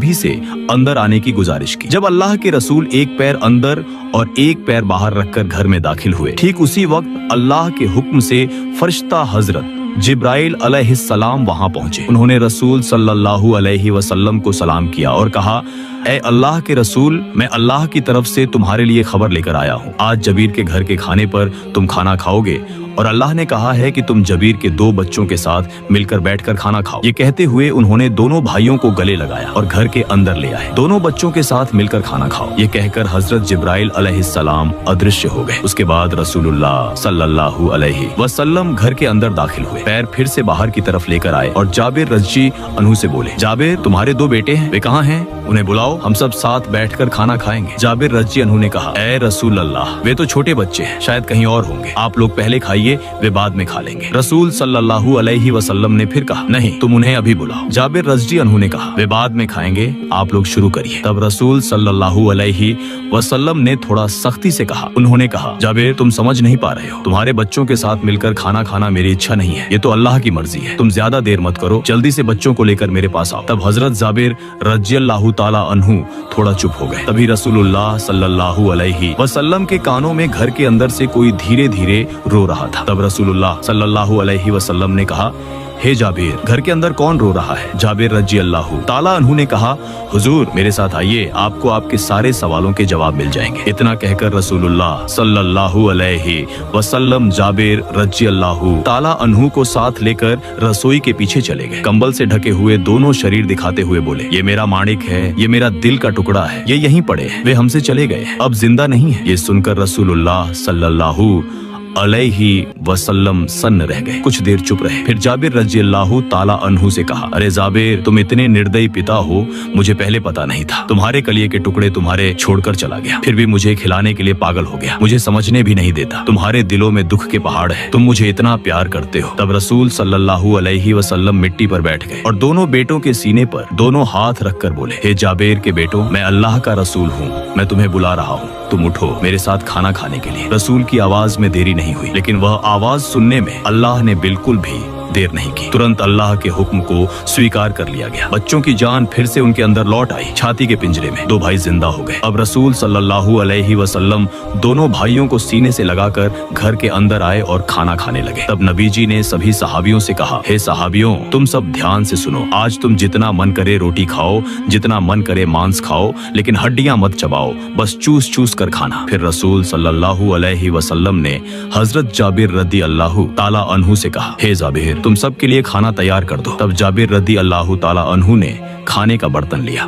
भी से अंदर आने की गुजारिश की। जब अल्लाह के रसूल एक पैर अंदर और एक पैर बाहर रखकर घर में दाखिल हुए, ठीक उसी वक्त अल्लाह के हुक्म से फरिश्ता हजरत जिब्राइल अलैहिस्सलाम वहां पहुंचे। उन्होंने रसूल सल्लल्लाहु अलैहि वसल्लम को सलाम किया और कहा, ए अल्लाह के रसूल, मैं अल्लाह की तरफ से तुम्हारे लिए खबर लेकर आया हूँ। आज जबीर के घर के खाने पर तुम खाना खाओगे और अल्लाह ने कहा है कि तुम जबीर के 2 बच्चों के साथ मिलकर बैठकर खाना खाओ। ये कहते हुए उन्होंने दोनों भाइयों को गले लगाया और घर के अंदर ले आए। दोनों बच्चों के साथ मिलकर खाना खाओ, ये कहकर हजरत जिब्राइल अलैहिस्सलाम अदृश्य हो गए। उसके बाद रसूलुल्लाह सल्लल्लाहु अलैहि वसल्लम घर के अंदर दाखिल हुए, पैर फिर से बाहर की तरफ लेकर आए और जाबिर रज़ी अन्हु से बोले, जाबिर, तुम्हारे 2 बेटे हैं, वे कहाँ हैं? उन्हें बुलाओ, हम सब साथ बैठकर खाना खाएंगे। जाबिर रज़ी अन्हु ने कहा, ए रसूल अल्लाह, वे तो छोटे बच्चे हैं, शायद कहीं और होंगे, आप लोग पहले खाइए, वे बाद में खा लेंगे। रसूल सल्लल्लाहु अलैहि वसल्लम ने फिर कहा, नहीं, तुम उन्हें अभी बुलाओ। जाबिर रज़ी अन्हु ने कहा, वे बाद में खाएंगे, आप लोग शुरू करिए। तब रसूल सल्लल्लाहु अलैहि वसल्लम ने थोड़ा सख्ती से कहा, उन्होंने कहा, जाबिर, तुम समझ नहीं पा रहे हो, तुम्हारे बच्चों के साथ मिलकर खाना खाना मेरी इच्छा नहीं है, ये तो अल्लाह की मर्जी है, तुम ज्यादा देर मत करो, जल्दी से बच्चों को लेकर मेरे पास आओ। तब हजरत जाबिर रज़ियल्लाहु ताला अन्हु थोड़ा चुप हो गए। तभी रसूलुल्लाह सल्लल्लाहु अलैहि वसल्लम के कानों में घर के अंदर से कोई धीरे धीरे रो रहा था। तब रसूलुल्लाह सल्लल्लाहु अलैहि वसल्लम ने कहा, हे जाबिर, घर के अंदर कौन रो रहा है? जाबिर रज़ियल्लाहु ताला अन्हु ने कहा, हुजूर, मेरे साथ आइए, आपको आपके सारे सवालों के जवाब मिल जाएंगे। इतना कहकर रसूलुल्लाह सल्लल्लाहु अलैहि वसल्लम जाबिर रज़ियल्लाहु ताला अन्हु को साथ लेकर रसोई के पीछे चले गए। कंबल से ढके हुए दोनों शरीर दिखाते हुए बोले, ये मेरा माणिक है, ये मेरा दिल का टुकड़ा है, ये यहीं पड़े हैं, वे हमसे चले गए, अब जिंदा नहीं है। ये सुनकर रसूलुल्लाह सल्लल्लाहु अलैहि वसल्लम सन्न रह गए, कुछ देर चुप रहे। फिर जाबिर रज़ियल्लाहु ताला अन्हु से कहा, अरे जाबिर, तुम इतने निर्दयी पिता हो, मुझे पहले पता नहीं था, तुम्हारे कलिए के टुकड़े तुम्हारे छोड़कर चला गया, फिर भी मुझे खिलाने के लिए पागल हो गया, मुझे समझने भी नहीं देता, तुम्हारे दिलों में दुख के पहाड़ है, तुम मुझे इतना प्यार करते हो। तब रसूल सल्लल्लाहु अलैहि वसल्लम मिट्टी पर बैठ गए और दोनों बेटों के सीने पर दोनों हाथ रखकर बोले, हे जाबिर के बेटों, मैं अल्लाह का रसूल हूँ, मैं तुम्हें बुला रहा हूँ, तुम उठो मेरे साथ खाना खाने के लिए। रसूल की आवाज में देरी नहीं हुई, लेकिन वह आवाज सुनने में अल्लाह ने बिल्कुल भी देर नहीं की। तुरंत अल्लाह के हुक्म को स्वीकार कर लिया गया। बच्चों की जान फिर से उनके अंदर लौट आई। छाती के पिंजरे में 2 भाई जिंदा हो गए। अब रसूल सल्लल्लाहु अलैहि वसल्लम दोनों भाइयों को सीने से लगाकर घर के अंदर आए और खाना खाने लगे। तब नबी जी ने सभी सहाबियों से कहा, हे सहाबियों, तुम सब ध्यान से सुनो, आज तुम जितना मन करे रोटी खाओ, जितना मन करे मांस खाओ, लेकिन हड्डियां मत चबाओ, बस चूस चूस कर खाना। फिर रसूल सल्लल्लाहु अलैहि वसल्लम ने हजरत जाबिर रज़ियल्लाहु ताला अन्हु से कहा, हे जाबिर, तुम सब के लिए खाना तैयार कर दो। तब जाबिर रज़ियल्लाहु ताला अन्हु ने खाने का बर्तन लिया।